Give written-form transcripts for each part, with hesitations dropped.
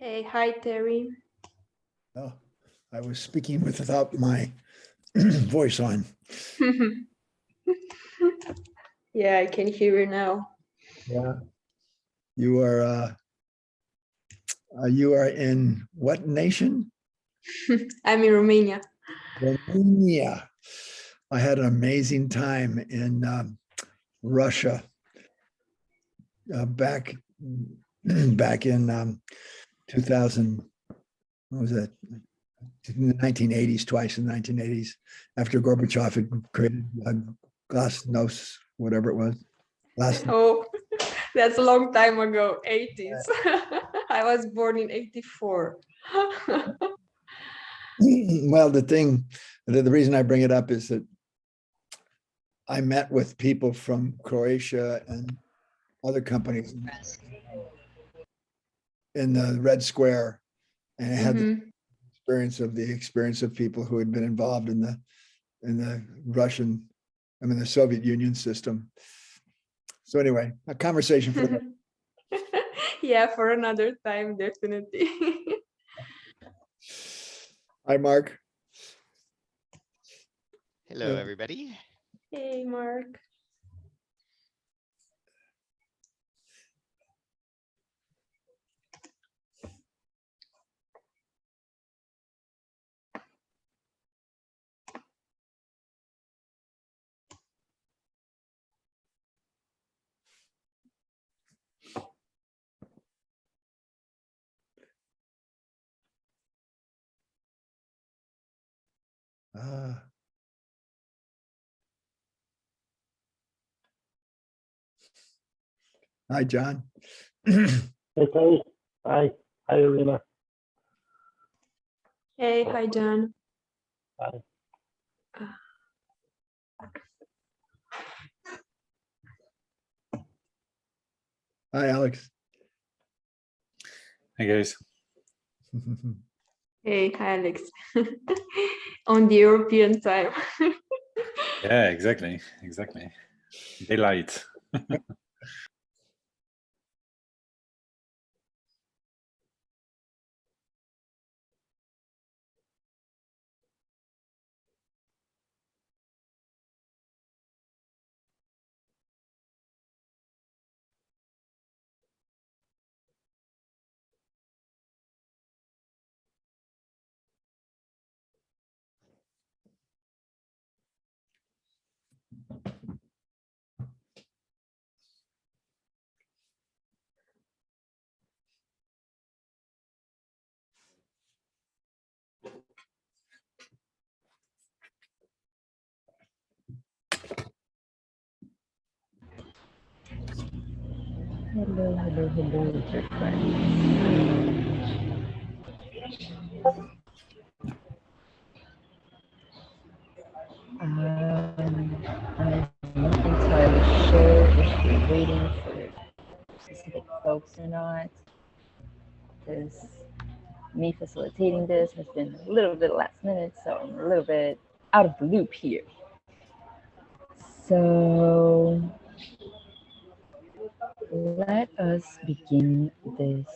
Hey, hi, Terry. Oh, I was speaking without my voice on. Yeah, I can hear you now. Yeah. You are in what nation? I'm in Romania. Romania. I had an amazing time in Russia back in 2000. What was that? In the 1980s, twice in the 1980s, after Gorbachev had created Glasnost, whatever it was. Oh, that's a long time ago, 80s. I was born in 84. Well, the reason I bring it up is that I met with people from Croatia and other companies in the Red Square, and I had the experience of people who had been involved in the the Soviet Union system. So anyway, a conversation for the Yeah, for another time, definitely. Hi, Mark. Hello, everybody. Hey, Mark. Hi, John. Okay. Hi, Irina. Hey, hi, John. Hi. Hi, Alex. Hey, guys. Hey, hi, Alex. On the European time. Yeah, exactly. Daylight. Hello, dear friends. I'm not entirely sure if we're waiting for specific folks or not, because me facilitating this has been a little bit last minute, so I'm a little bit out of the loop here. So let us begin this.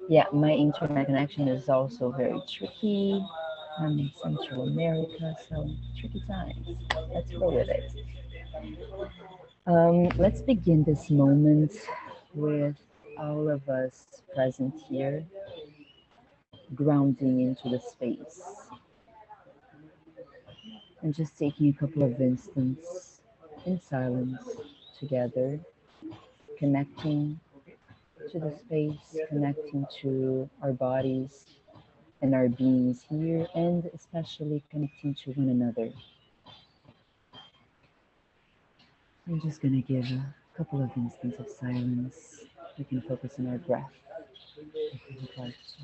Yeah, my internet connection is also very tricky. I'm in Central America, so tricky times. Let's go with it. Let's begin this moment with all of us present here, grounding into the space. And just taking a couple of instants in silence together, connecting to the space, connecting to our bodies and our beings here, and especially connecting to one another. I'm just going to give a couple of instants of silence. We can focus on our breath. If you'd like to.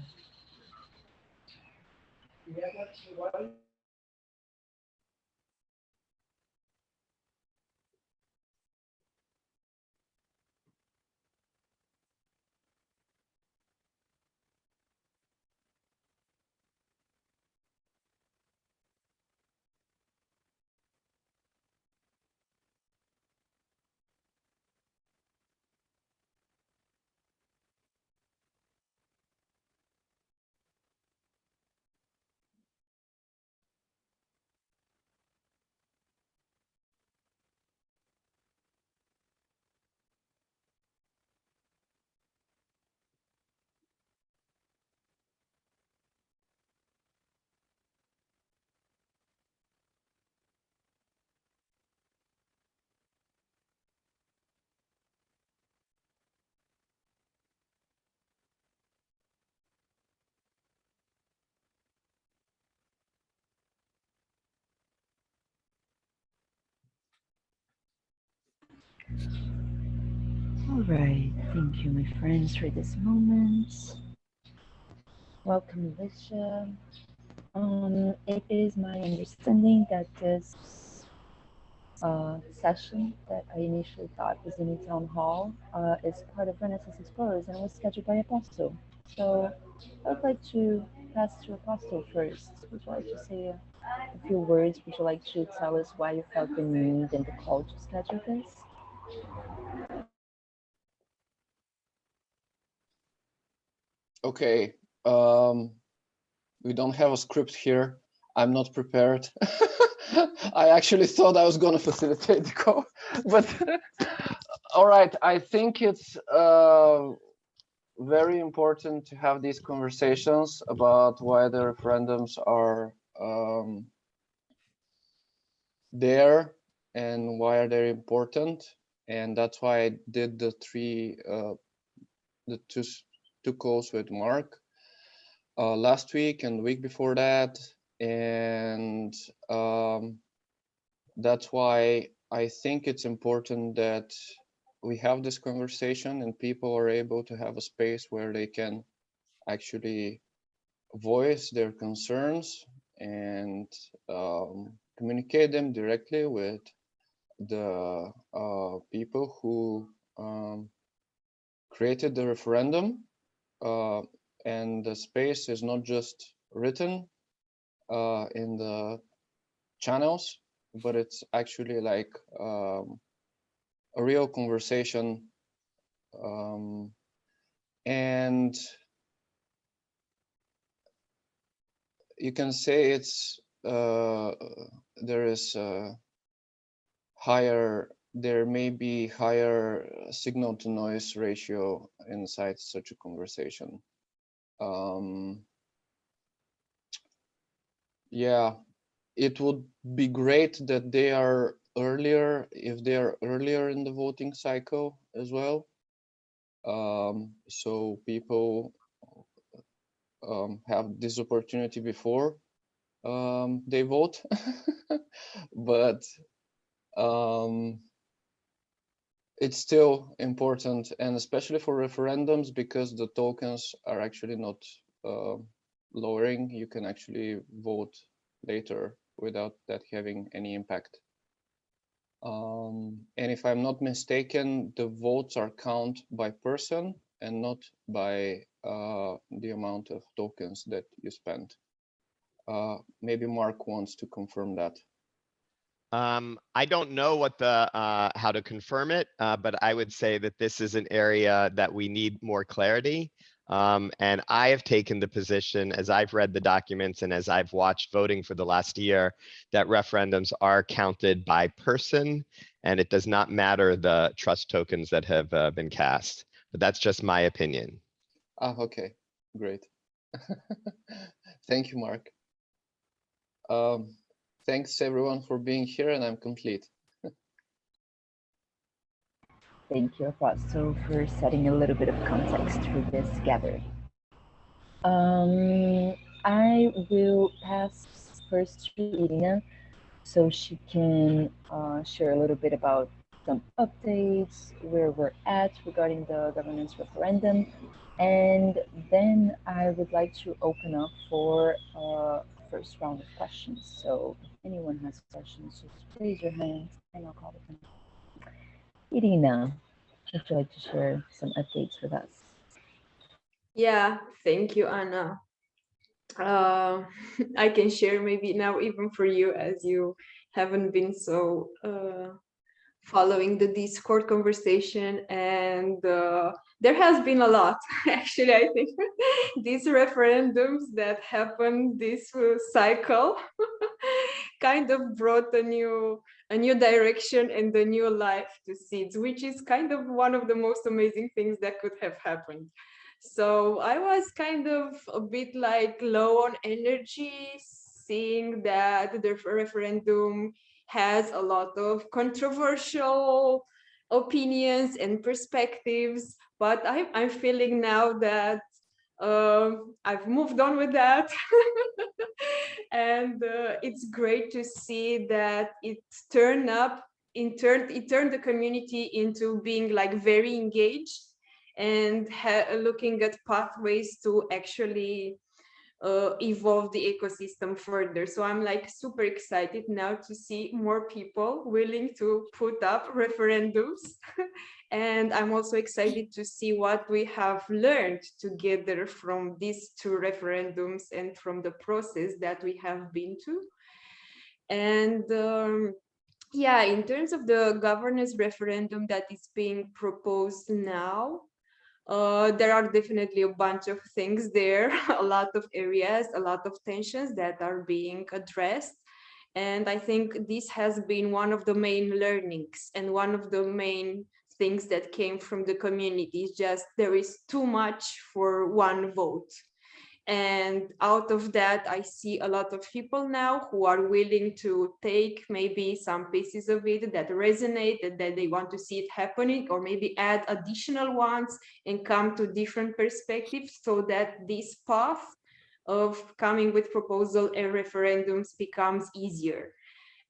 All right, thank you, my friends, for this moment. Welcome, Alicia. It is my understanding that this session that I initially thought was in a town hall is part of Renaissance Explorers and was scheduled by Apostle. So I would like to pass to Apostle first. Would you like to say a few words? Would you like to tell us why you felt the need and the call to schedule this? Okay, we don't have a script here. I'm not prepared. I actually thought I was going to facilitate the call, but all right. I think it's very important to have these conversations about why the referendums are there and why are they important. And that's why I did the two calls with Mark last week and the week before that. And that's why I think it's important that we have this conversation and people are able to have a space where they can actually voice their concerns and communicate them directly with the people who created the referendum. And the space is not just written in the channels, but it's actually like a real conversation. And you can say it's there may be higher signal to noise ratio inside such a conversation. Yeah, it would be great that they are earlier, if they are earlier in the voting cycle as well. So people have this opportunity before they vote. But it's still important, and especially for referendums, because the tokens are actually not lowering. You can actually vote later without that having any impact. And if I'm not mistaken, the votes are counted by person and not by the amount of tokens that you spent. Maybe Mark wants to confirm that. I don't know what the how to confirm it, but I would say that this is an area that we need more clarity. And I have taken the position, as I've read the documents and as I've watched voting for the last year, that referendums are counted by person, and it does not matter the trust tokens that have been cast. But that's just my opinion. Okay, great. Thank you, Mark. Thanks everyone for being here, and I'm complete. Thank you, Apostle, for setting a little bit of context for this gathering. I will pass first to Irina so she can share a little bit about some updates, where we're at regarding the governance referendum. And then I would like to open up for first round of questions. So if anyone has questions, just raise your hand and I'll call it. Irina, would you like to share some updates with us? Yeah, thank you, Anna. I can share maybe now even for you, as you haven't been so following the Discord conversation, and there has been a lot. Actually, I think these referendums that happened this cycle kind of brought a new direction and a new life to seeds, which is kind of one of the most amazing things that could have happened. So I was kind of a bit like low on energy, seeing that the referendum has a lot of controversial opinions and perspectives, but I'm feeling now that I've moved on with that. And it's great to see that it turned up it turned the community into being like very engaged and looking at pathways to actually evolve the ecosystem further. So I'm like super excited now to see more people willing to put up referendums. And I'm also excited to see what we have learned together from these two referendums and from the process that we have been to. And yeah, in terms of the governance referendum that is being proposed now, there are definitely a bunch of things there, a lot of areas, a lot of tensions that are being addressed. And I think this has been one of the main learnings and one of the main things that came from the community is just there is too much for one vote. And out of that, I see a lot of people now who are willing to take maybe some pieces of it that resonate and that they want to see it happening, or maybe add additional ones and come to different perspectives so that this path of coming with proposal and referendums becomes easier.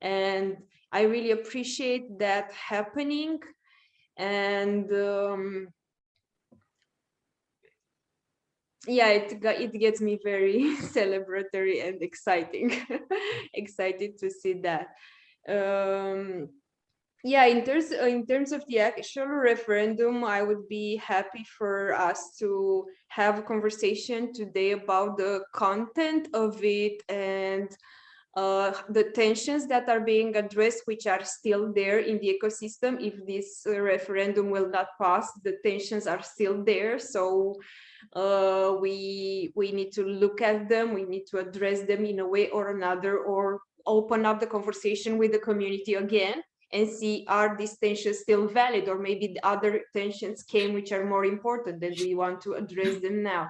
And I really appreciate that happening. And yeah, it gets me very celebratory and exciting. Excited to see that. Yeah, in terms of the actual referendum, I would be happy for us to have a conversation today about the content of it and the tensions that are being addressed, which are still there in the ecosystem. If this referendum will not pass, the tensions are still there. So we need to look at them, we need to address them in a way or another, or open up the conversation with the community again and see, are these tensions still valid, or maybe the other tensions came which are more important that we want to address them now.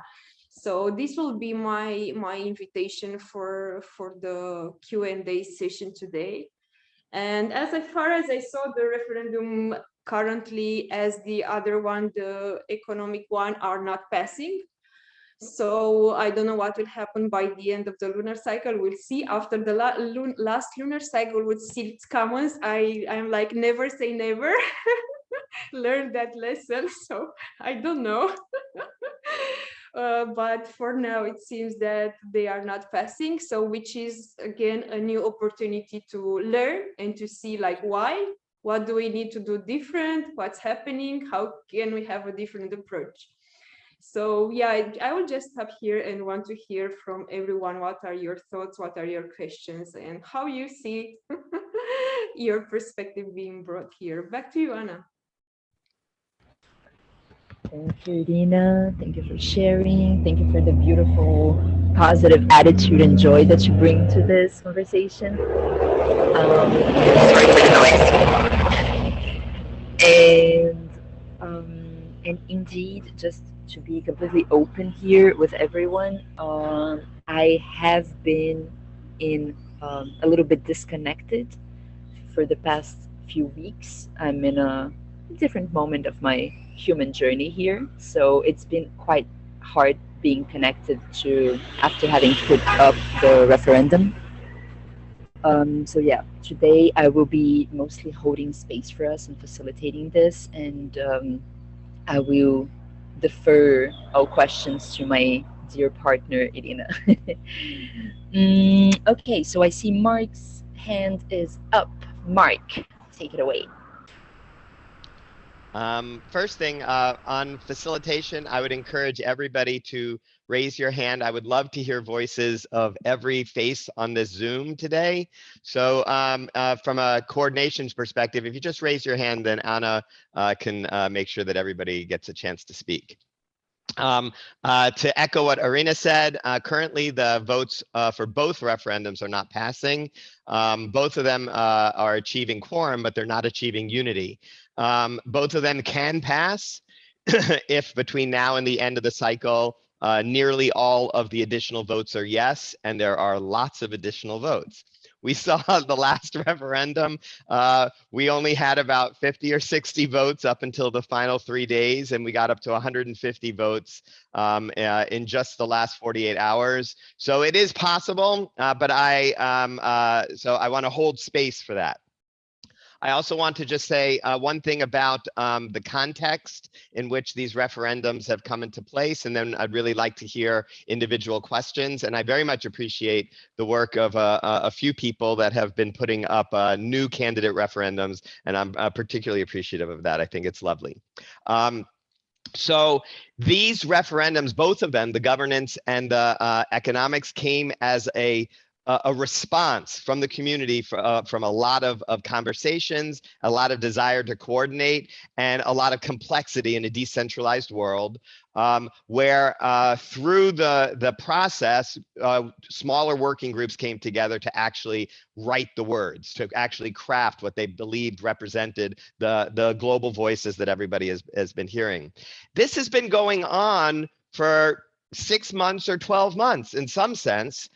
So this will be my invitation for the Q&A session today. And as far as I saw, the referendum currently, as the other one, the economic one, are not passing. So I don't know what will happen by the end of the lunar cycle. We'll see. After the last lunar cycle with seeds commons, I'm like, never say never. Learn that lesson. So I don't know. But for now, it seems that they are not passing. So which is, again, a new opportunity to learn and to see like why, what do we need to do different, what's happening, how can we have a different approach. So yeah, I will just stop here and want to hear from everyone. What are your thoughts? What are your questions? And how you see your perspective being brought here? Back to you, Anna. Thank you, Irina. Thank you for sharing. Thank you for the beautiful, positive attitude and joy that you bring to this conversation. Sorry for the noise. And indeed, just to be completely open here with everyone, I have been in a little bit disconnected for the past few weeks. I'm in a different moment of my human journey here, so it's been quite hard being connected to after having put up the referendum. So yeah, today I will be mostly holding space for us and facilitating this, and I will defer all questions to my dear partner, Irina. Okay, so I see Mark's hand is up. Mark, take it away. First thing, on facilitation, I would encourage everybody to raise your hand. I would love to hear voices of every face on this Zoom today. So from a coordinations perspective, if you just raise your hand, then Anna can make sure that everybody gets a chance to speak. To echo what Irina said, currently the votes for both referendums are not passing. Both of them are achieving quorum, but they're not achieving unity. Both of them can pass if between now and the end of the cycle, nearly all of the additional votes are yes, and there are lots of additional votes. We saw the last referendum, we only had about 50 or 60 votes up until the final 3 days, and we got up to 150 votes in just the last 48 hours. So it is possible, but so I want to hold space for that. I also want to just say one thing about the context in which these referendums have come into place, and then I'd really like to hear individual questions. And I very much appreciate the work of a few people that have been putting up new candidate referendums, and I'm particularly appreciative of that. I think it's lovely. So these referendums, both of them, the governance and the economics, came as a response from the community from a lot of conversations, a lot of desire to coordinate, and a lot of complexity in a decentralized world, where through the process, smaller working groups came together to actually write the words, to actually craft what they believed represented the global voices that everybody has been hearing. This has been going on for 6 months or 12 months in some sense.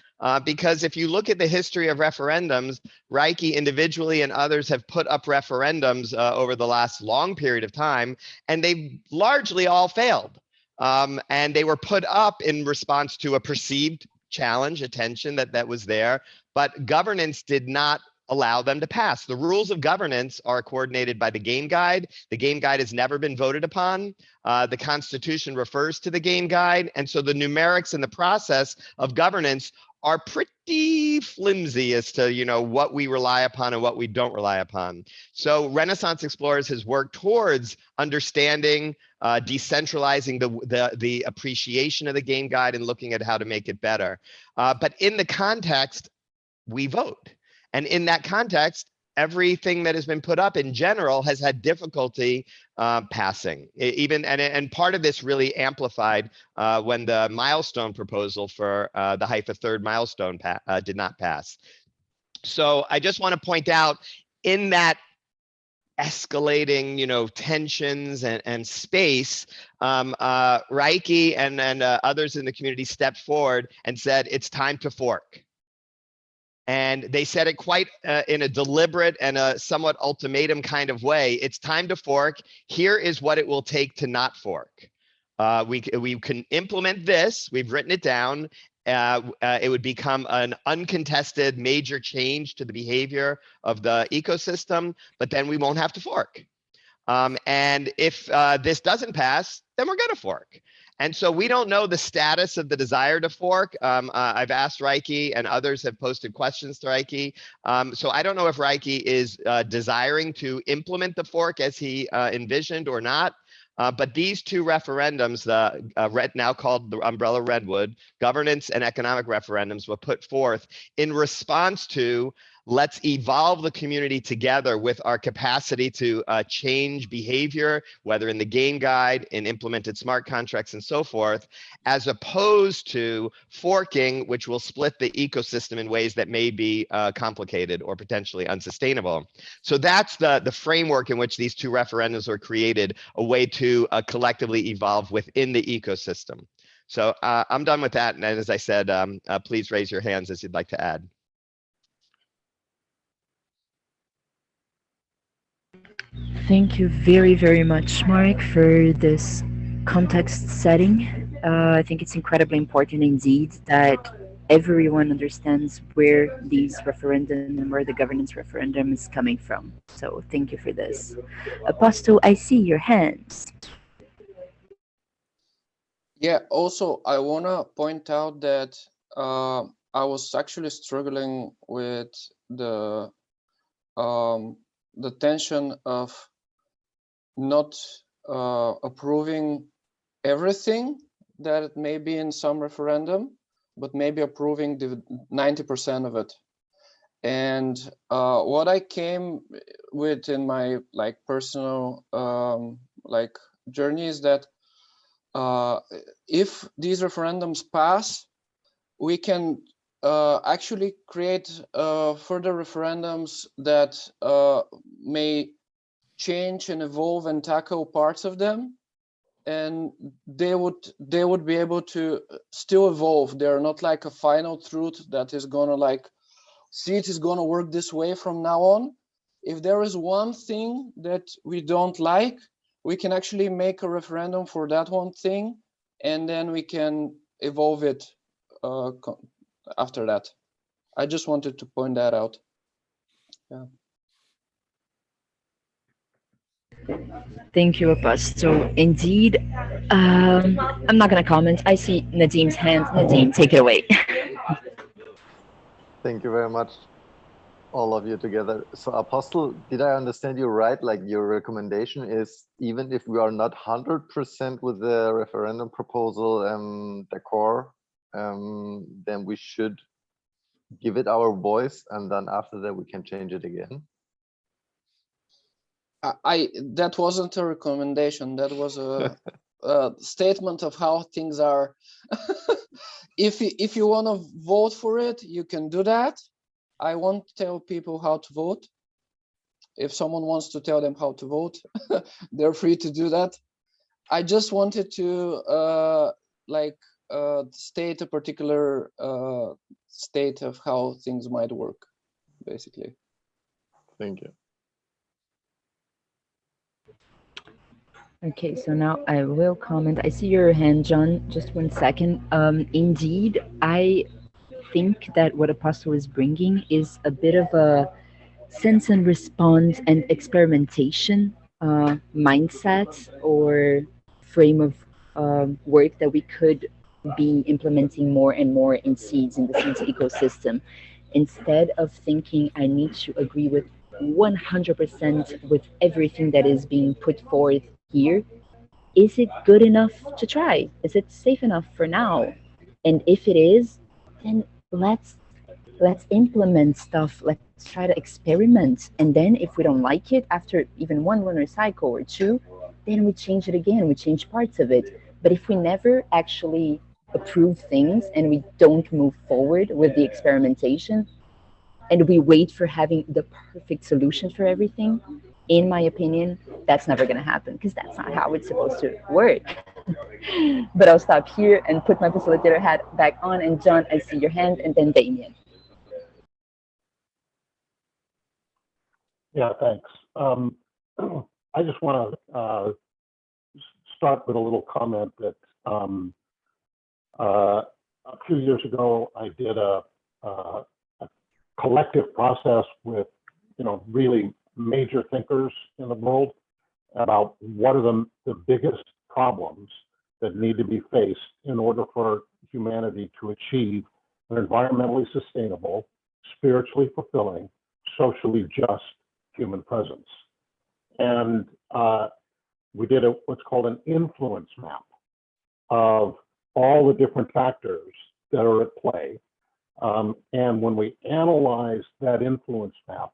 Because if you look at the history of referendums, Reiki individually and others have put up referendums over the last long period of time, and they've largely all failed. And they were put up in response to a perceived challenge, a tension that was there, but governance did not allow them to pass. The rules of governance are coordinated by the game guide. The game guide has never been voted upon. The Constitution refers to the game guide. And so the numerics and the process of governance are pretty flimsy as to, you know, what we rely upon and what we don't rely upon. So Renaissance Explorers has worked towards understanding, decentralizing the appreciation of the game guide and looking at how to make it better. But in the context, we vote. And in that context, everything that has been put up in general has had difficulty passing. And part of this really amplified when the milestone proposal for the Haifa third milestone did not pass. So I just want to point out, in that escalating, you know, tensions and space, Reiki and others in the community stepped forward and said, it's time to fork. And they said it quite in a deliberate and a somewhat ultimatum kind of way. It's time to fork. Here is what it will take to not fork. We can implement this. We've written it down. It would become an uncontested major change to the behavior of the ecosystem, but then we won't have to fork. And if this doesn't pass, then we're going to fork. And so we don't know the status of the desire to fork. I've asked Reiki, and others have posted questions to Reiki. So I don't know if Reiki is desiring to implement the fork as he envisioned or not. But these two referendums, now called the umbrella Redwood, governance and economic referendums, were put forth in response to, let's evolve the community together with our capacity to change behavior, whether in the game guide, in implemented smart contracts, and so forth, as opposed to forking, which will split the ecosystem in ways that may be complicated or potentially unsustainable. So that's the framework in which these two referendums were created, a way to collectively evolve within the ecosystem. So I'm done with that. And as I said, please raise your hands as you'd like to add. Thank you very, very much, Mark, for this context setting. I think it's incredibly important indeed that everyone understands where these referendum and where the governance referendum is coming from. So thank you for this. Apostle, I see your hands. Yeah, also, I want to point out that I was actually struggling with the tension of not approving everything that may be in some referendum, but maybe approving the 90% of it. And what I came with in my personal journey is that if these referendums pass, we can actually create further referendums that may change and evolve and tackle parts of them, and they would be able to still evolve. They're not like a final truth that is gonna see it is gonna work this way from now on. If there is one thing that we don't like, we can actually make a referendum for that one thing, and then we can evolve it after that. I just wanted to point that out. Yeah. Thank you, Apostle. Indeed, I'm not going to comment. I see Nadim's hand. Nadim, take it away. Thank you very much, all of you together. So Apostle, did I understand you right? Like your recommendation is, even if we are not 100% with the referendum proposal d'accord, then we should give it our voice, and then after that we can change it again? That wasn't a recommendation. That was a statement of how things are. If you want to vote for it, you can do that. I won't tell people how to vote. If someone wants to tell them how to vote, they're free to do that. I just wanted to state a particular state of how things might work, basically. Thank you. Okay, so now I will comment. I see your hand, John. Just one second. Indeed, I think that what Apostle is bringing is a bit of a sense and response and experimentation mindset or frame of work that we could be implementing more and more in seeds, in the seeds ecosystem. Instead of thinking I need to agree with 100% with everything that is being put forth here, is it good enough to try? Is it safe enough for now? And if it is, then let's implement stuff. Let's try to experiment. And then if we don't like it after even one lunar cycle or two, then we change it again. We change parts of it. But if we never actually approve things and we don't move forward with the experimentation, and we wait for having the perfect solution for everything, in my opinion, that's never going to happen, because that's not how it's supposed to work. But I'll stop here and put my facilitator hat back on. And John, I see your hand, and then Damien. Yeah, thanks. I just want to start with a little comment that a few years ago I did a collective process with, really major thinkers in the world about what are the biggest problems that need to be faced in order for humanity to achieve an environmentally sustainable, spiritually fulfilling, socially just human presence. And we did what's called an influence map of all the different factors that are at play. And when we analyzed that influence map,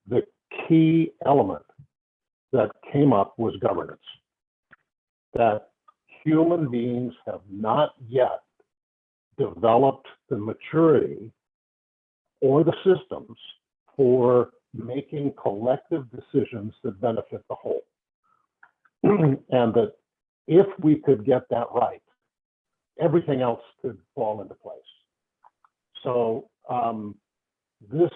the key element that came up was governance. That human beings have not yet developed the maturity or the systems for making collective decisions that benefit the whole. And that if we could get that right, everything else could fall into place. So this,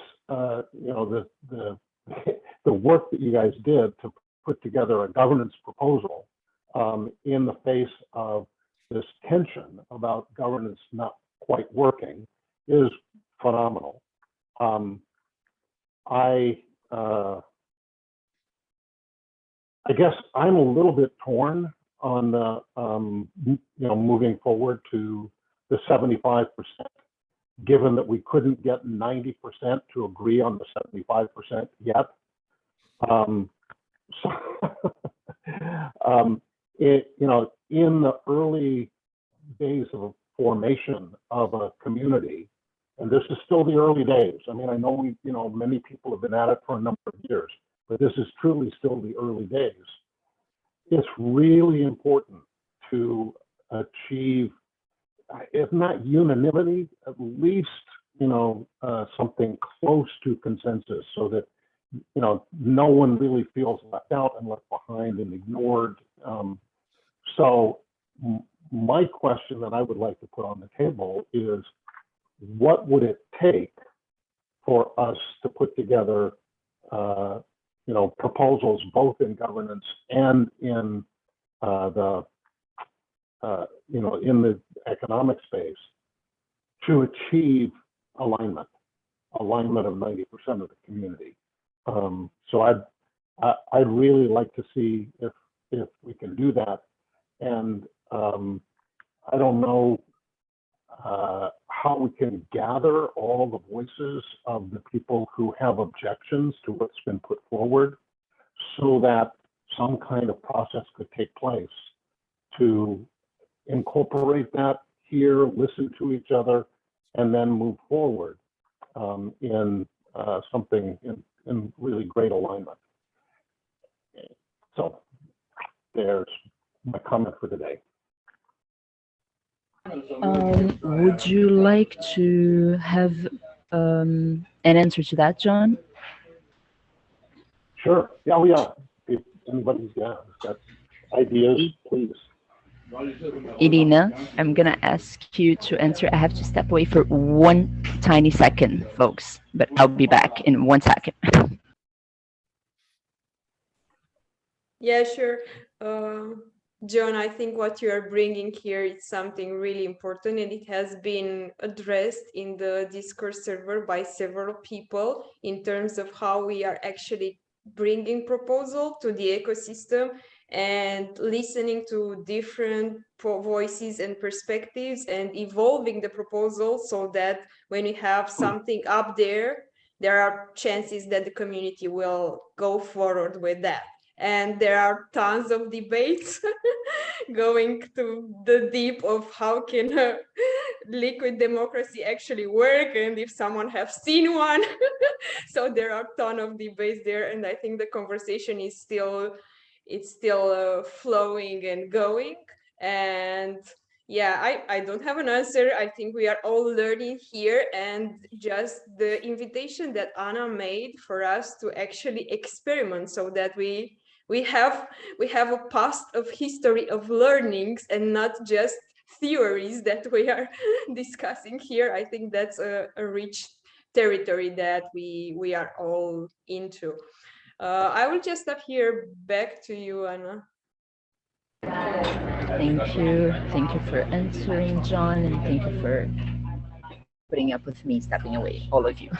the work that you guys did to put together a governance proposal in the face of this tension about governance not quite working is phenomenal. I guess I'm a little bit torn on moving forward to the 75%, given that we couldn't get 90% to agree on the 75% yet. In the early days of formation of a community, and this is still the early days. I mean, I know many people have been at it for a number of years, but this is truly still the early days. It's really important to achieve, if not unanimity, at least something close to consensus, so that no one really feels left out and left behind and ignored. So my question that I would like to put on the table is, what would it take for us to put together proposals both in governance and in in the economic space to achieve alignment of 90% of the community? So I'd really like to see if we can do that. And I don't know how we can gather all the voices of the people who have objections to what's been put forward, so that some kind of process could take place to incorporate that here, listen to each other, and then move forward in something in really great alignment. So there's my comment for today. Would you like to have an answer to that, John? Sure. Yeah, oh, yeah. If anybody's got ideas, please. Irina, I'm gonna ask you to answer. I have to step away for 1 tiny second, folks, but I'll be back in 1 second. Yeah, sure. John, I think what you are bringing here is something really important, and it has been addressed in the Discord server by several people in terms of how we are actually bringing proposal to the ecosystem and listening to different voices and perspectives and evolving the proposal so that when we have something up there, there are chances that the community will go forward with that. And there are tons of debates going to the deep of how can liquid democracy actually work, and if someone has seen one. So there are a ton of debates there, and I think the conversation is still flowing and going. And yeah, I don't have an answer. I think we are all learning here, and just the invitation that Anna made for us to actually experiment so that we have a past of history of learnings and not just theories that we are discussing here. I think that's a rich territory that we are all into. I will just stop here. Back to you, Anna. Thank you. Thank you for answering, John, and thank you for putting up with me stepping away, all of you.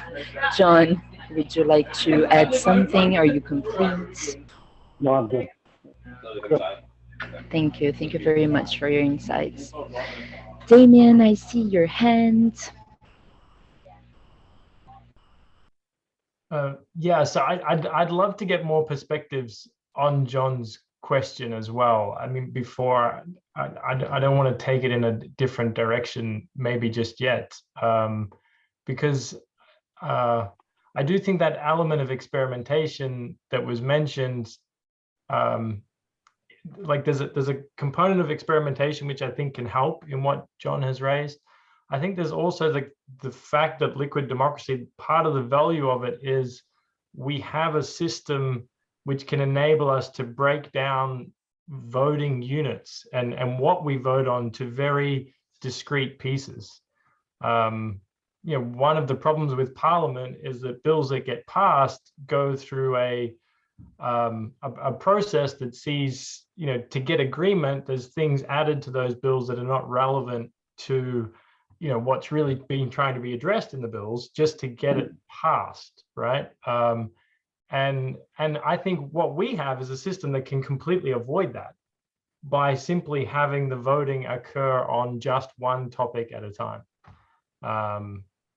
John, would you like to add something? Are you complete? No, I'm good. Good. Thank you. Thank you very much for your insights. Damien, I see your hand. Yeah, so I'd love to get more perspectives on John's question as well. I mean, before I don't want to take it in a different direction, maybe just yet, because I do think that element of experimentation that was mentioned, like there's a component of experimentation which I think can help in what John has raised. I think there's also the fact that liquid democracy, part of the value of it is we have a system which can enable us to break down voting units and what we vote on to very discrete pieces. You know, one of the problems with Parliament is that bills that get passed go through a process that sees, you know, to get agreement, there's things added to those bills that are not relevant to, you know, what's really being trying to be addressed in the bills, just to get it passed, right? And I think what we have is a system that can completely avoid that by simply having the voting occur on just one topic at a time.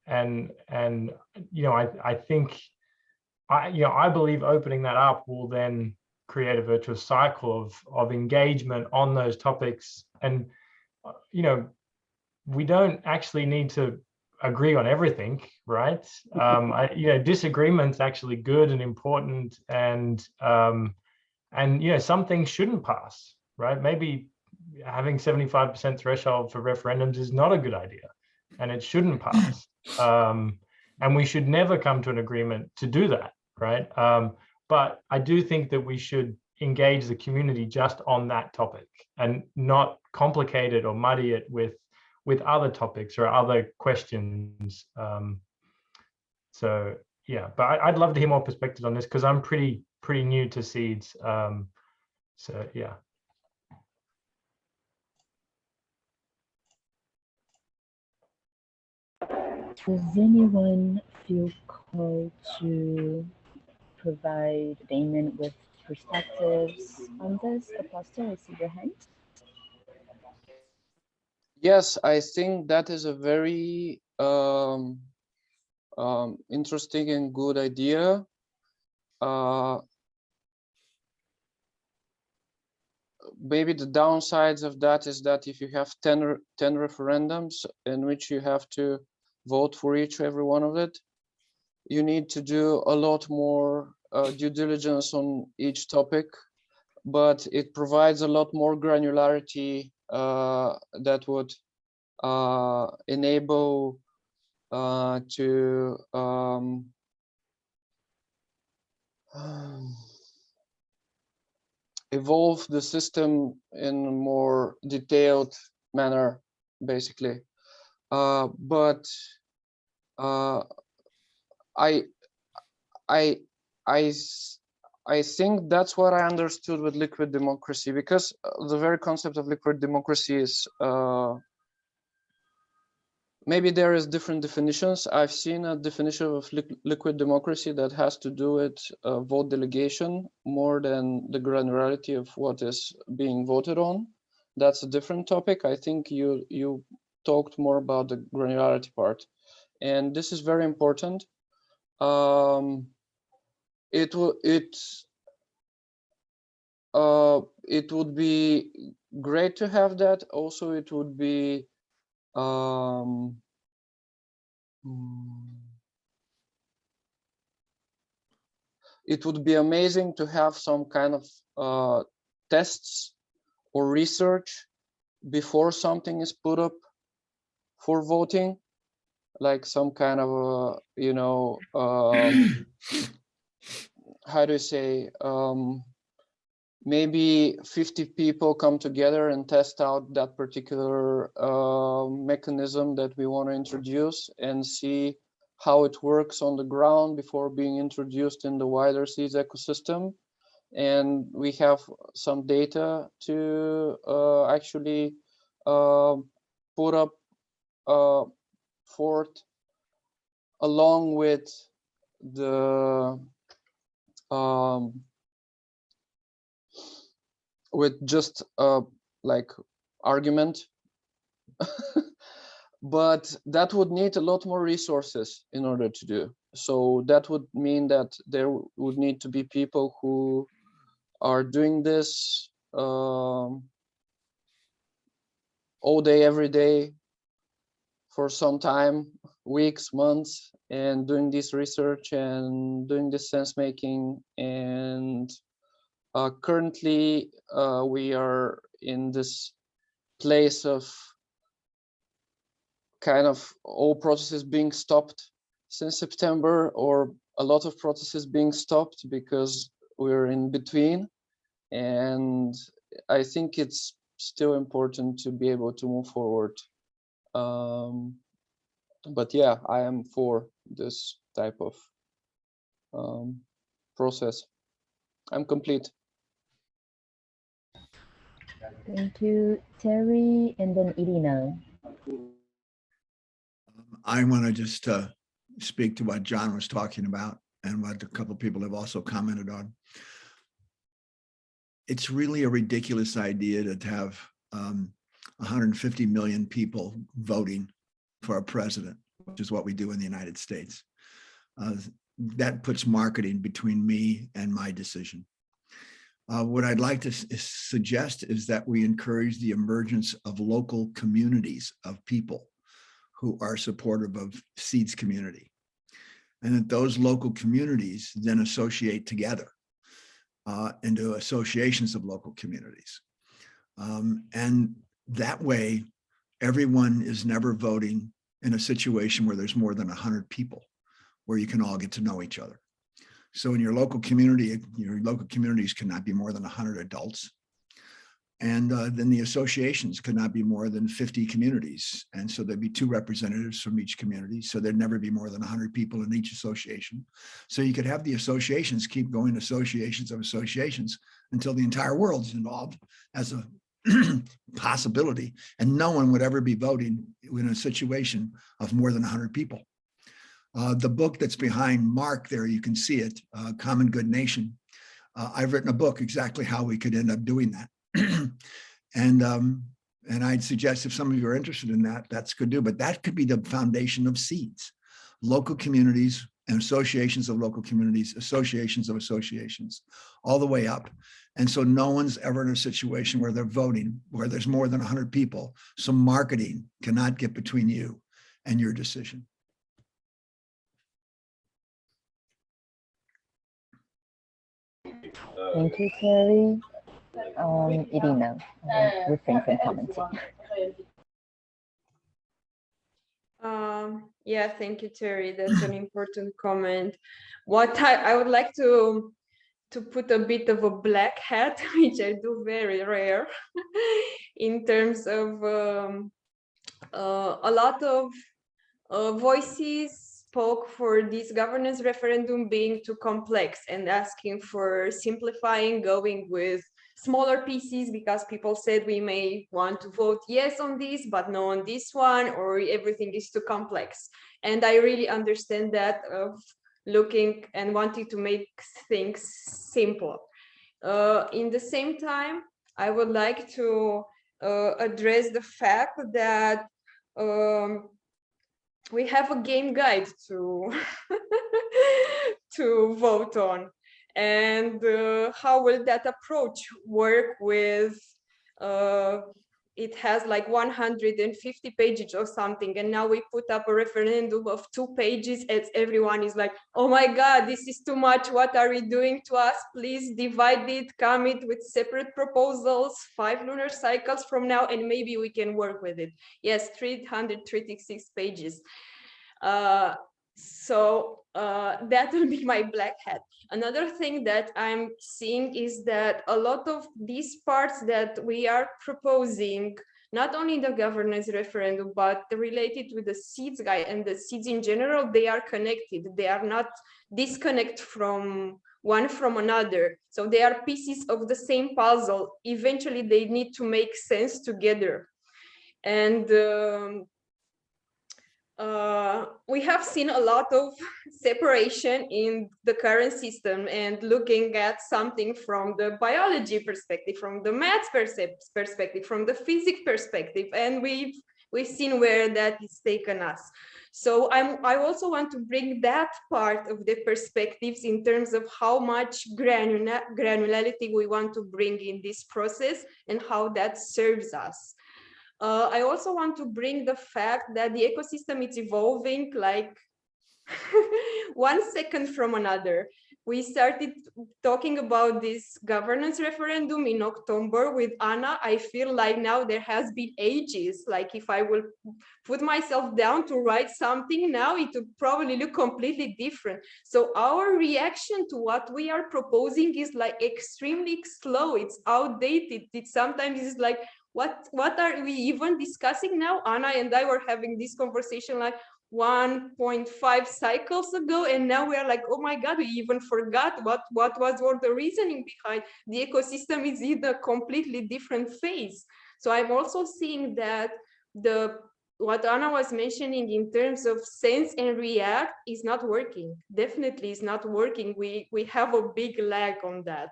And you know, I think I believe opening that up will then create a virtuous cycle of engagement on those topics. And you know, we don't actually need to agree on everything, right? You know, disagreement's actually good and important, and you know, some things shouldn't pass, right? Maybe having 75% threshold for referendums is not a good idea, and it shouldn't pass. And we should never come to an agreement to do that, right? But I do think that we should engage the community just on that topic and not complicate it or muddy it with other topics or other questions. So yeah, but I'd love to hear more perspectives on this because I'm pretty new to seeds. So yeah. Does anyone feel called to provide Damon with perspectives on this? Apostle, I see your hand. Yes, I think that is a very interesting and good idea. Maybe the downsides of that is that if you have 10 referendums in which you have to vote for every one of it, you need to do a lot more due diligence on each topic, but it provides a lot more granularity that would enable to evolve the system in a more detailed manner, basically. But I think that's what I understood with liquid democracy, because the very concept of liquid democracy is maybe there is different definitions. I've seen a definition of liquid democracy that has to do with vote delegation more than the granularity of what is being voted on. That's a different topic. I think you talked more about the granularity part, and this is very important. It would be great to have that. Also, it would be it would be amazing to have some kind of tests or research before something is put up for voting, like some kind of you know, how do you say, maybe 50 people come together and test out that particular mechanism that we want to introduce and see how it works on the ground before being introduced in the wider seeds ecosystem. And we have some data to actually put up forth along with the with just like argument. But that would need a lot more resources in order to do. So that would mean that there would need to be people who are doing this all day, every day, for some time, weeks, months, and doing this research and doing this sense making. And currently we are in this place of kind of all processes being stopped since September, or a lot of processes being stopped because we're in between. And I think it's still important to be able to move forward. But yeah, I am for this type of process. I'm complete. Thank you, Terry, and then Irina. I want to just speak to what John was talking about and what a couple of people have also commented on. It's really a ridiculous idea to have 150 million people voting for a president, which is what we do in the United States. That puts marketing between me and my decision. What I'd like to suggest is that we encourage the emergence of local communities of people who are supportive of Seeds community, and that those local communities then associate together into associations of local communities. And that way, everyone is never voting in a situation where there's more than 100 people, where you can all get to know each other. So in your local community, your local communities cannot be more than 100 adults. And then the associations could not be more than 50 communities. And so there'd be 2 representatives from each community. So there'd never be more than 100 people in each association. So you could have the associations keep going, associations of associations, until the entire world's involved as a possibility. And no one would ever be voting in a situation of more than 100 people. The book that's behind Mark there, you can see it, Common Good Nation. I've written a book exactly how we could end up doing that. And I'd suggest if some of you are interested in that, that's good to do, but that could be the foundation of seeds. Local communities and associations of local communities, associations of associations, all the way up. And so no one's ever in a situation where they're voting, where there's more than 100 people. So marketing cannot get between you and your decision. Thank you, Terry. Irina, refrain from commenting. Yeah, thank you, Terry. That's an important comment. What I would like to put a bit of a black hat, which I do very rare, in terms of a lot of voices spoke for this governance referendum being too complex and asking for simplifying, going with smaller pieces, because people said we may want to vote yes on this, but no on this one, or everything is too complex. And I really understand that of looking and wanting to make things simple. In the same time, I would like to address the fact that we have a game guide to to vote on, and how will that approach work with it has like 150 pages or something, and now we put up a referendum of 2 pages, as everyone is like, oh my god, this is too much, what are we doing to us? Please divide it, come it with separate proposals, 5 lunar cycles from now, and maybe we can work with it. Yes, 336 pages. So that will be my black hat. Another thing that I'm seeing is that a lot of these parts that we are proposing, not only the governance referendum, but related with the seeds guide and the seeds in general, they are connected. They are not disconnect from one from another. So they are pieces of the same puzzle. Eventually, they need to make sense together. And we have seen a lot of separation in the current system, and looking at something from the biology perspective, from the maths perspective, from the physics perspective, and we've seen where that is taken us. So I also want to bring that part of the perspectives in terms of how much granularity we want to bring in this process and how that serves us. I also want to bring the fact that the ecosystem is evolving like 1 second from another. We started talking about this governance referendum in October with Ana. I feel like now there has been ages. Like if I will put myself down to write something now, it would probably look completely different. So our reaction to what we are proposing is like extremely slow. It's outdated. It sometimes is like, what are we even discussing now? Ana and I were having this conversation like 1.5 cycles ago, and now we are like, oh my god, we even forgot what was all the reasoning behind. The ecosystem is in a completely different phase. So I'm also seeing that what Ana was mentioning in terms of sense and react is not working. Definitely is not working. We have a big lag on that.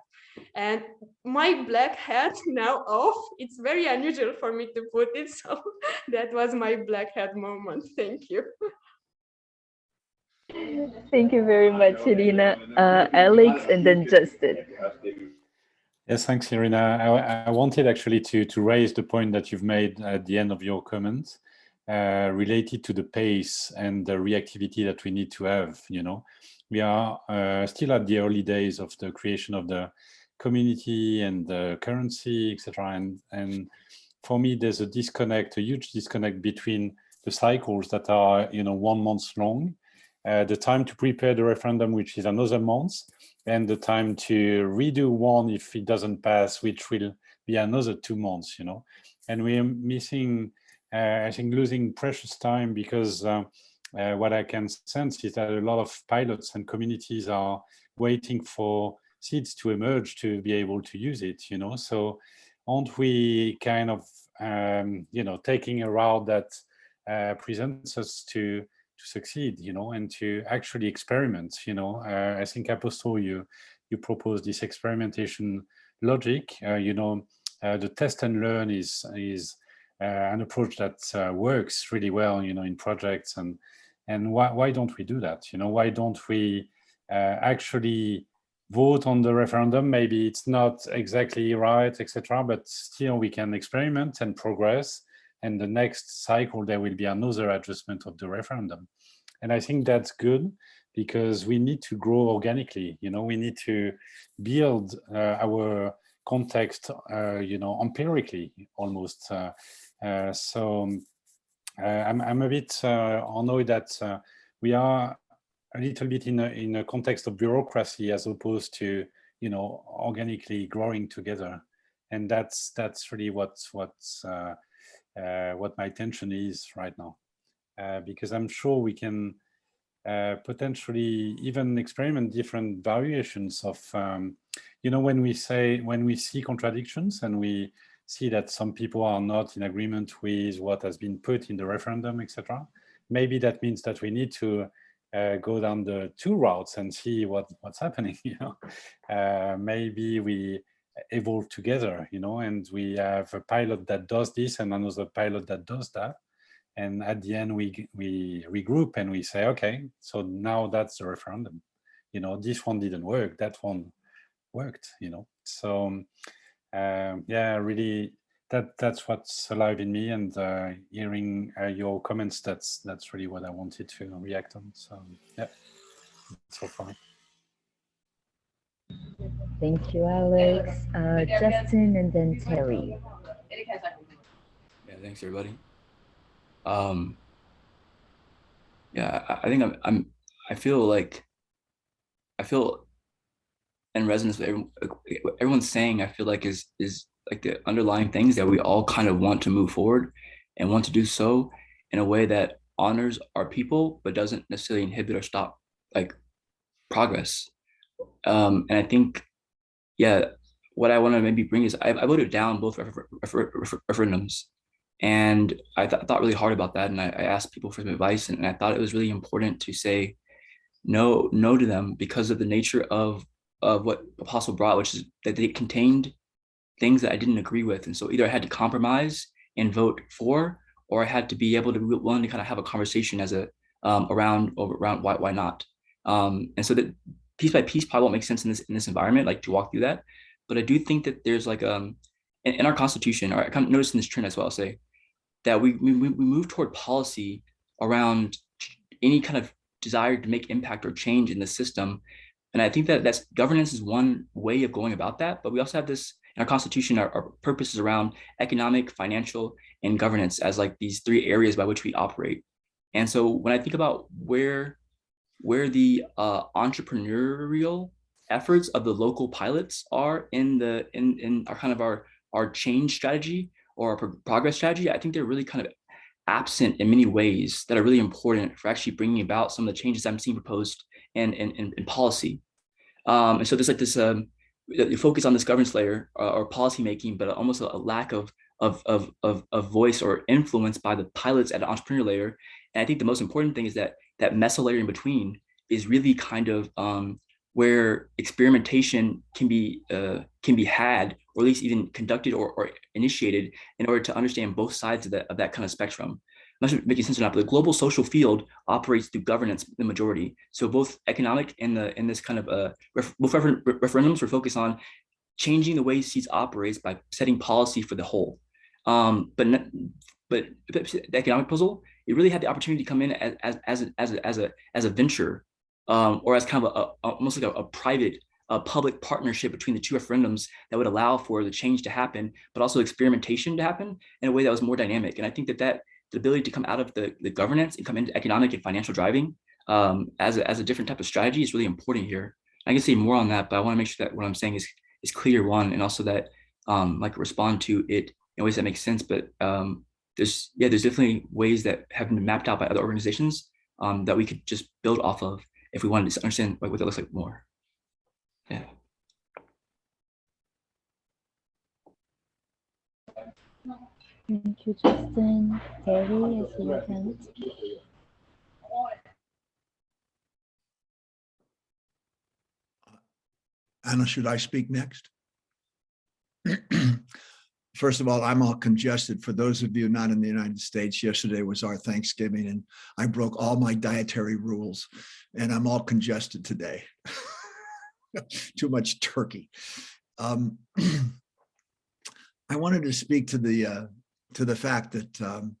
And my black hat now off, it's very unusual for me to put it, so that was my black hat moment. Thank you. Thank you very much, Irina. Alex, and then Justin. Yes, thanks, Irina. I wanted actually to raise the point that you've made at the end of your comments related to the pace and the reactivity that we need to have. You know, we are still at the early days of the creation of the community and the currency, etc. And for me, there's a disconnect, a huge disconnect between the cycles that are 1 month long, the time to prepare the referendum, which is another month, and the time to redo one if it doesn't pass, which will be another 2 months. And we are missing, I think, losing precious time, because what I can sense is that a lot of pilots and communities are waiting for seeds to emerge to be able to use it. So aren't we kind of taking a route that presents us to succeed, you know, and to actually experiment, you know. I think Apostle, you propose this experimentation logic, you know. The test and learn is an approach that works really well, you know, in projects, and why don't we do that? You know, why don't we actually vote on the referendum? Maybe it's not exactly right, etc., but still we can experiment and progress. And the next cycle, there will be another adjustment of the referendum. And I think that's good, because we need to grow organically. You know, we need to build our context, you know, empirically almost. So I'm a bit annoyed that we are a little bit in a context of bureaucracy as opposed to, you know, organically growing together. And that's really what my tension is right now, because I'm sure we can potentially even experiment different variations of, you know, when we see contradictions and we see that some people are not in agreement with what has been put in the referendum, etc. Maybe that means that we need to go down the two routes and see what's happening, you know. Maybe we evolve together, you know, and we have a pilot that does this and another pilot that does that. And at the end, we regroup and we say, okay, so now that's the referendum. You know, this one didn't work, that one worked, you know. So yeah, really, that's what's alive in me. And hearing your comments, that's really what I wanted to react on. So yeah, so far. Thank you, Alex. Justin, and then Terry. Yeah, thanks everybody. Yeah, I think I feel in resonance with everyone's saying. I feel like is like the underlying things that we all kind of want to move forward and want to do so in a way that honors our people, but doesn't necessarily inhibit or stop like progress. And I think, yeah, what I want to maybe bring is I voted down both referendums, and I thought really hard about that, and I asked people for some advice, and I thought it was really important to say no to them because of the nature of what Apostle brought, which is that they contained things that I didn't agree with. And so either I had to compromise and vote for, or I had to be able to be willing to kind of have a conversation as a around why not. And so that piece by piece probably won't make sense in this environment, like to walk through that. But I do think that there's like in our Constitution, or I kind of noticed in this trend as well, say that we move toward policy around any kind of desire to make impact or change in the system. And I think that that's governance is one way of going about that. But we also have this in our Constitution, our purpose is around economic, financial, and governance as like these three areas by which we operate. And so when I think about where the entrepreneurial efforts of the local pilots are in our kind of our change strategy or our progress strategy, I think they're really kind of absent in many ways that are really important for actually bringing about some of the changes I'm seeing proposed in policy. And so there's like this the focus on this governance layer or policy making, but almost a lack of voice or influence by the pilots at an entrepreneur layer. And I think the most important thing is that meso layer in between is really kind of where experimentation can be had, or at least even conducted or initiated, in order to understand both sides of that kind of spectrum. I'm not sure if making sense or not, but the global social field operates through governance, the majority. So both economic and in this kind of both referendums were focused on changing the way seeds operates by setting policy for the whole. But the economic puzzle, it really had the opportunity to come in as a venture, or as kind of almost like a private public partnership between the two referendums that would allow for the change to happen, but also experimentation to happen in a way that was more dynamic. And I think that the ability to come out of the governance and come into economic and financial driving as a different type of strategy is really important here. I can say more on that, but I want to make sure that what I'm saying is clear, one, and also that like respond to it in ways that make sense. But there's definitely ways that have been mapped out by other organizations that we could just build off of if we wanted to understand what that looks like more. Yeah. Thank you, Justin. Terry, I see your hand. Anna, should I speak next? First of all, I'm all congested. For those of you not in the United States, yesterday was our Thanksgiving, and I broke all my dietary rules, and I'm all congested today. Too much turkey. I wanted to speak to the fact that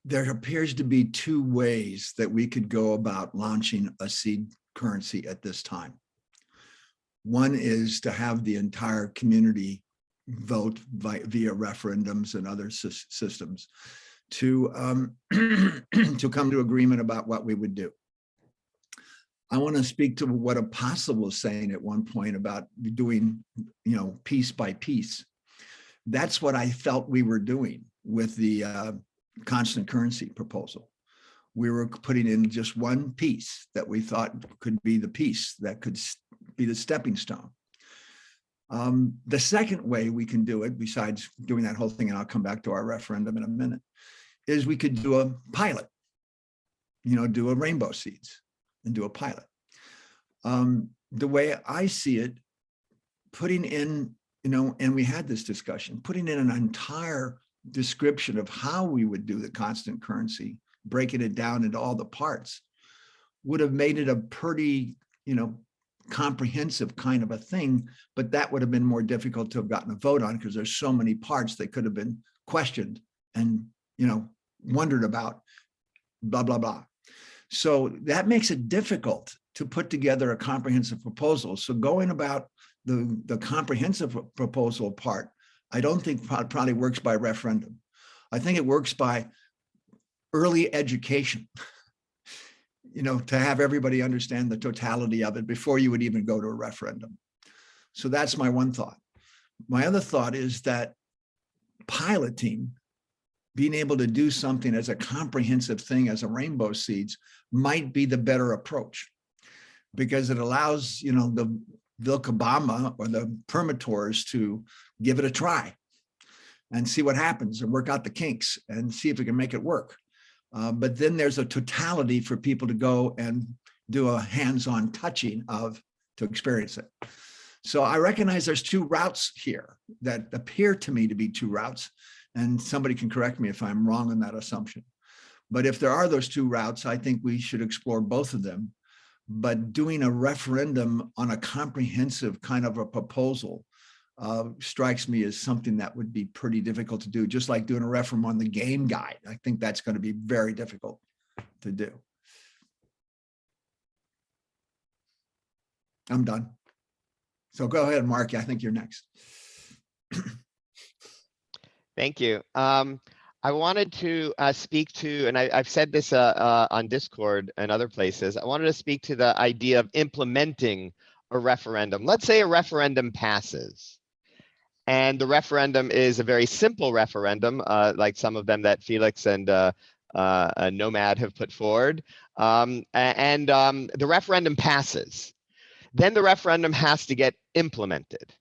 there appears to be two ways that we could go about launching a seed currency at this time. One is to have the entire community vote via referendums and other systems to to come to agreement about what we would do. I want to speak to what Apostle was saying at one point about doing, piece by piece. That's what I felt we were doing with the constant currency proposal. We were putting in just one piece that we thought could be the piece that could be the stepping stone. The second way we can do it, besides doing that whole thing, and I'll come back to our referendum in a minute, is we could do a pilot, do a rainbow seeds and do a pilot. The way I see it, putting in, and we had this discussion, putting in an entire description of how we would do the constant currency, breaking it down into all the parts, would have made it a pretty, comprehensive kind of a thing, but that would have been more difficult to have gotten a vote on because there's so many parts that could have been questioned and, wondered about, blah, blah, blah. So that makes it difficult to put together a comprehensive proposal. So going about the comprehensive proposal part, I don't think probably works by referendum. I think it works by early education, to have everybody understand the totality of it before you would even go to a referendum. So that's my one thought. My other thought is that piloting, being able to do something as a comprehensive thing as a rainbow seeds might be the better approach, because it allows, the Vilcabamba or the permators to give it a try and see what happens and work out the kinks and see if we can make it work. But then there's a totality for people to go and do a hands-on touching to experience it. So I recognize there's two routes here that appear to me to be two routes, and somebody can correct me if I'm wrong in that assumption. But if there are those two routes, I think we should explore both of them. But doing a referendum on a comprehensive kind of a proposal strikes me as something that would be pretty difficult to do, just like doing a referendum on the game guide. I think that's going to be very difficult to do. I'm done. So go ahead, Mark. I think you're next. Thank you. I wanted to speak to, and I've said this on Discord and other places, I wanted to speak to the idea of implementing a referendum. Let's say a referendum passes. And the referendum is a very simple referendum, like some of them that Felix and Nomad have put forward. The referendum passes. Then the referendum has to get implemented.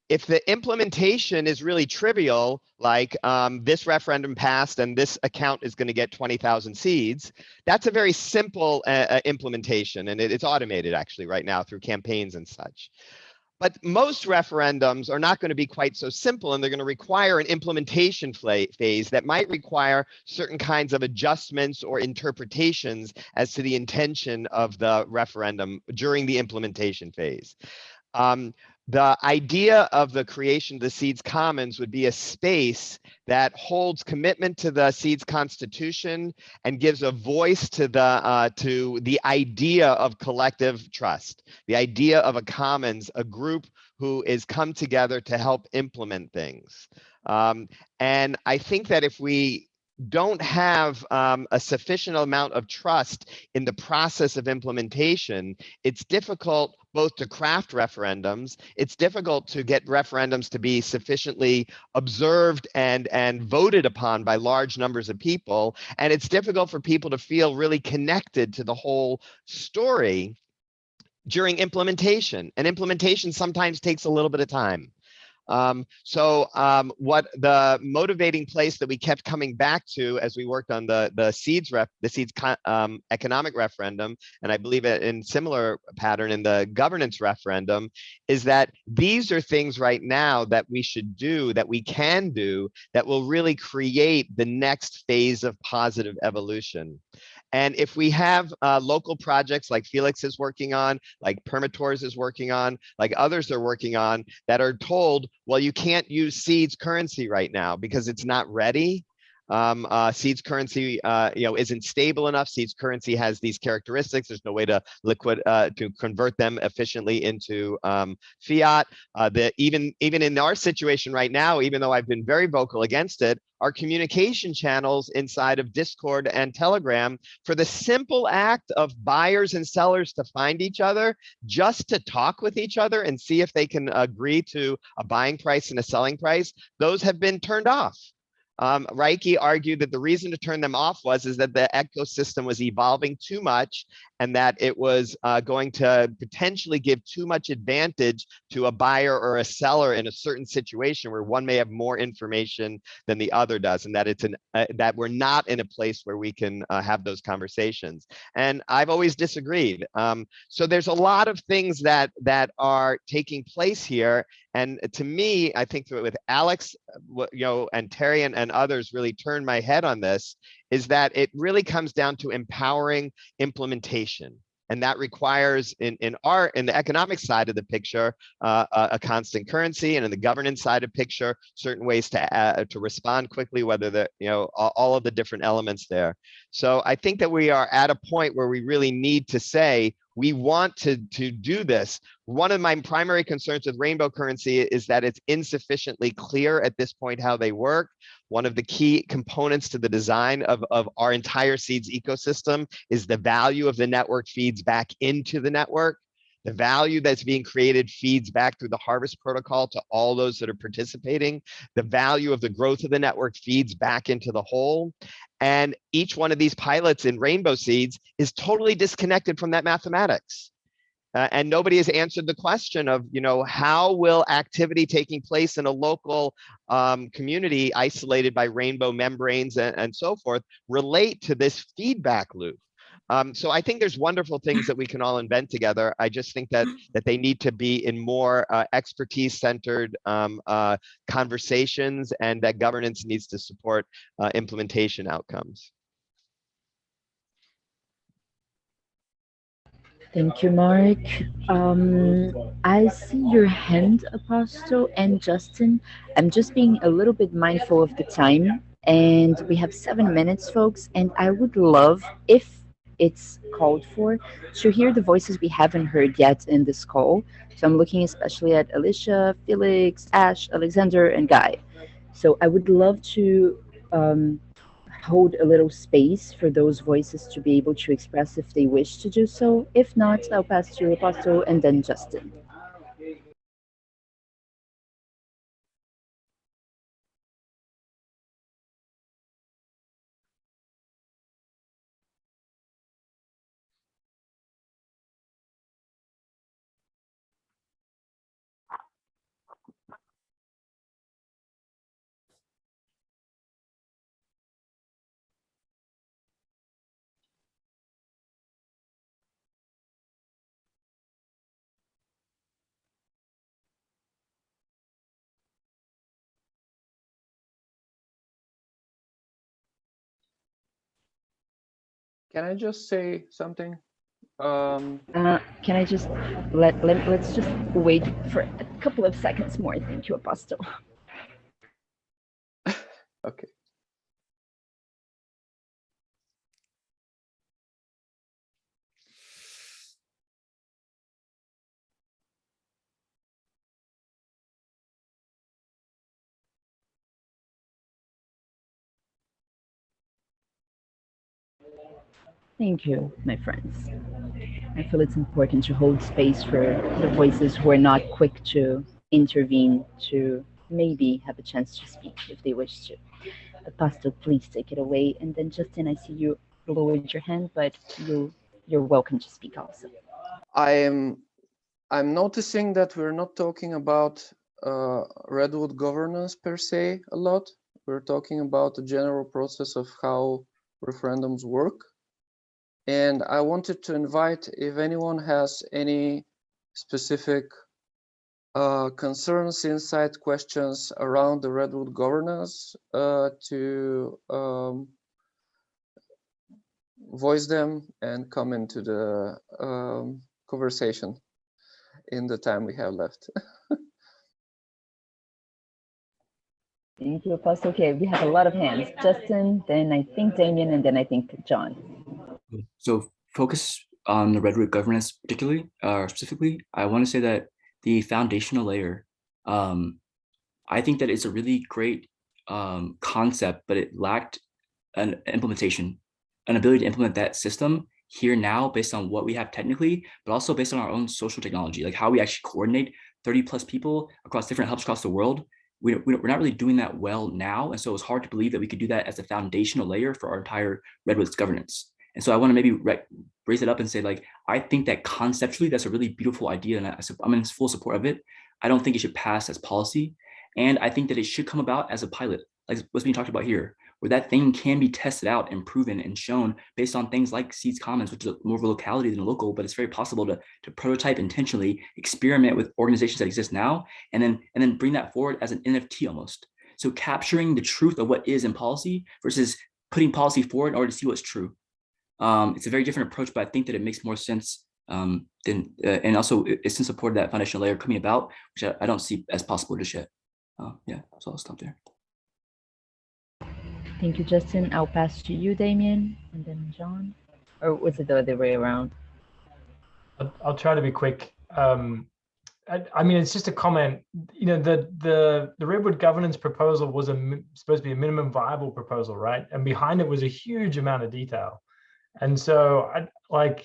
If the implementation is really trivial, like this referendum passed and this account is going to get 20,000 seeds, that's a very simple implementation, and it's automated actually right now through campaigns and such. But most referendums are not going to be quite so simple, and they're going to require an implementation phase that might require certain kinds of adjustments or interpretations as to the intention of the referendum during the implementation phase. The idea of the creation of the Seeds Commons would be a space that holds commitment to the Seeds Constitution and gives a voice to the idea of collective trust, the idea of a commons, a group who is come together to help implement things. And I think that if we don't have a sufficient amount of trust in the process of implementation, it's difficult both to craft referendums, it's difficult to get referendums to be sufficiently observed and voted upon by large numbers of people, and it's difficult for people to feel really connected to the whole story during implementation. And implementation sometimes takes a little bit of time. What the motivating place that we kept coming back to as we worked on the seeds economic referendum, and I believe it in similar pattern in the governance referendum, is that these are things right now that we should do, that we can do, that will really create the next phase of positive evolution. And if we have local projects like Felix is working on, like Permatours is working on, like others are working on, that are told, well, you can't use seeds currency right now because it's not ready. Seeds currency, isn't stable enough. Seeds currency has these characteristics. There's no way to to convert them efficiently into fiat. Even in our situation right now, even though I've been very vocal against it, our communication channels inside of Discord and Telegram, for the simple act of buyers and sellers to find each other, just to talk with each other and see if they can agree to a buying price and a selling price, those have been turned off. Reiki argued that the reason to turn them off was that the ecosystem was evolving too much, and that it was going to potentially give too much advantage to a buyer or a seller in a certain situation where one may have more information than the other does, and that it's that we're not in a place where we can have those conversations. And I've always disagreed. So there's a lot of things that are taking place here. And to me, I think with Alex, and Terry and others really turned my head on this, is that it really comes down to empowering implementation. And that requires in the economic side of the picture, a constant currency, and in the governance side of picture, certain ways to respond quickly, whether all of the different elements there. So I think that we are at a point where we really need to say, we want to do this. One of my primary concerns with rainbow currency is that it's insufficiently clear at this point how they work. One of the key components to the design of our entire seeds ecosystem is the value of the network feeds back into the network. The value that's being created feeds back through the harvest protocol to all those that are participating. The value of the growth of the network feeds back into the whole. And each one of these pilots in Rainbow Seeds is totally disconnected from that mathematics. And nobody has answered the question of, how will activity taking place in a local community isolated by rainbow membranes and so forth relate to this feedback loop? So I think there's wonderful things that we can all invent together. I just think that they need to be in more expertise-centered conversations, and that governance needs to support implementation outcomes. Thank you, Mark. I see your hand, Apostle and Justin. I'm just being a little bit mindful of the time, and we have 7 minutes, folks. And I would love, if it's called for, to hear the voices we haven't heard yet in this call. So I'm looking especially at Alicia, Felix, Ash, Alexander, and Guy. So I would love to hold a little space for those voices to be able to express if they wish to do so. If not, I'll pass to Apostle and then Justin. Can I just say something? Can I just let's just wait for a couple of seconds more. Thank you, Apostle. Okay. Thank you, my friends. I feel it's important to hold space for the voices who are not quick to intervene, to maybe have a chance to speak if they wish to. Apostle, please take it away. And then Justin, I see you lowered your hand, but you're welcome to speak also. I'm noticing that we're not talking about Redwood governance per se a lot. We're talking about the general process of how referendums work. And I wanted to invite if anyone has any specific concerns, insight, questions around the Redwood governance to voice them and come into the conversation in the time we have left. Thank you, Apostle. Okay, we have a lot of hands. Justin, then I think Damien, and then I think John. So focus on the Redwood governance particularly, specifically, I want to say that the foundational layer, I think that it's a really great concept, but it lacked an implementation, an ability to implement that system here now based on what we have technically, but also based on our own social technology, like how we actually coordinate 30 plus people across different hubs across the world. We're not really doing that well now. And so it's hard to believe that we could do that as a foundational layer for our entire Redwood's governance. And so I want to maybe raise it up and say, like, I think that conceptually, that's a really beautiful idea. And I'm in full support of it. I don't think it should pass as policy. And I think that it should come about as a pilot, like what's being talked about here, where that thing can be tested out and proven and shown based on things like Seeds Commons, which is more of a locality than a local, but it's very possible to prototype intentionally, experiment with organizations that exist now, and then bring that forward as an NFT almost. So capturing the truth of what is in policy versus putting policy forward in order to see what's true. It's a very different approach, but I think that it makes more sense and also it's in support of that foundational layer coming about, which I don't see as possible just yet. Yeah, so I'll stop there. Thank you, Justin. I'll pass to you, Damien, and then John. Or was it the other way around? I'll try to be quick. I mean, it's just a comment. You know, the Redwood governance proposal was supposed to be a minimum viable proposal, right? And behind it was a huge amount of detail. And so I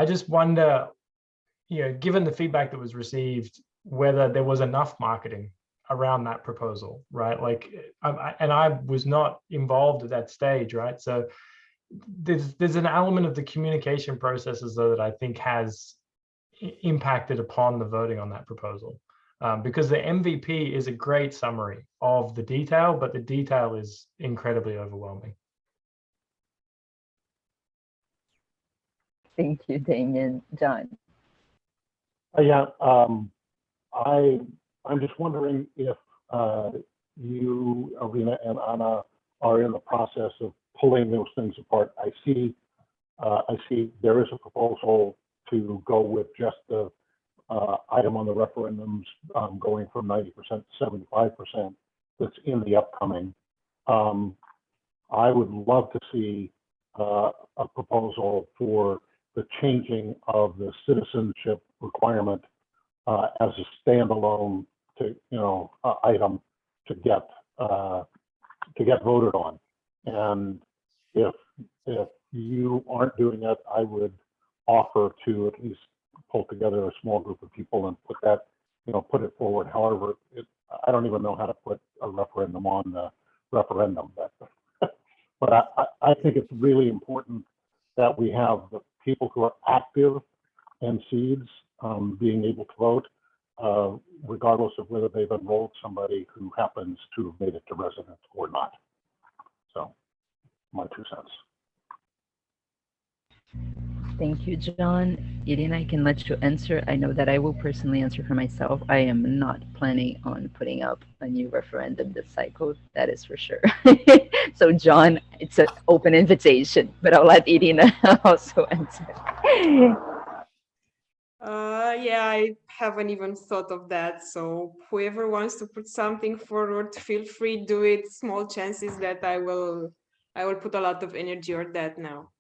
just wonder, you know, given the feedback that was received, whether there was enough marketing around that proposal, right? Like, I was not involved at that stage, right? So there's an element of the communication processes though that I think has impacted upon the voting on that proposal, because the MVP is a great summary of the detail, but the detail is incredibly overwhelming. Thank you, Damien. John. Yeah, I'm just wondering if you, Irina and Ana, are in the process of pulling those things apart. I see there is a proposal to go with just the item on the referendums going from 90% to 75% that's in the upcoming. I would love to see a proposal for the changing of the citizenship requirement as a standalone item to get voted on. And if you aren't doing it, I would offer to at least pull together a small group of people and put that, put it forward. However, I don't even know how to put a referendum on the referendum, but I think it's really important that we have the people who are active in Seeds being able to vote, regardless of whether they've enrolled somebody who happens to have made it to resident or not. So, my 2 cents. Thank you, John. Irina, I can let you answer. I know that I will personally answer for myself. I am not planning on putting up a new referendum this cycle, that is for sure. So, John, it's an open invitation, but I'll let Irina also answer. Yeah, I haven't even thought of that. So whoever wants to put something forward, feel free, do it. Small chances that I will put a lot of energy on that now.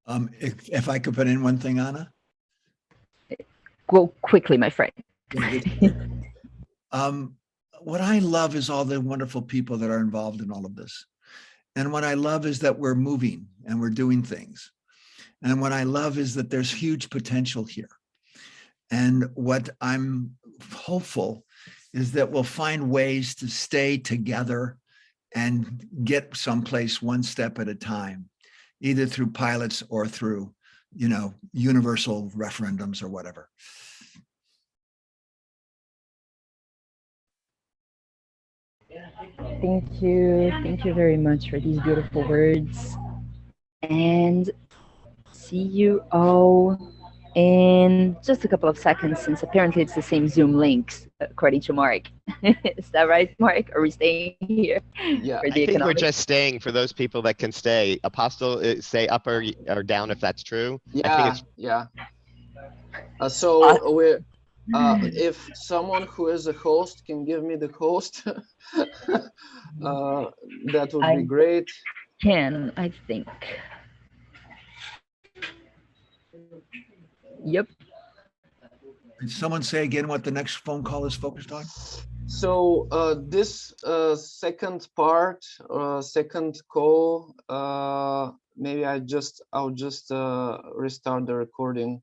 If I could put in one thing, Ana? Go quickly, my friend. What I love is all the wonderful people that are involved in all of this. And what I love is that we're moving and we're doing things. And what I love is that there's huge potential here. And what I'm hopeful is that we'll find ways to stay together and get someplace one step at a time, either through pilots or through, universal referendums or whatever. Thank you very much for these beautiful words. And see you all in just a couple of seconds, since apparently it's the same Zoom links, according to Mark. Is that right, Mark? Are we staying here Yeah, for the I think we're economics? just staying for those people that can stay. Apostle, say up or down if that's true. I think yeah, it's yeah. Uh, So we if someone who is a host can give me the host, that would be I great. can, I think. Yep. Did someone say again what the next phone call is focused on? So this second part, second call, maybe I'll just restart the recording.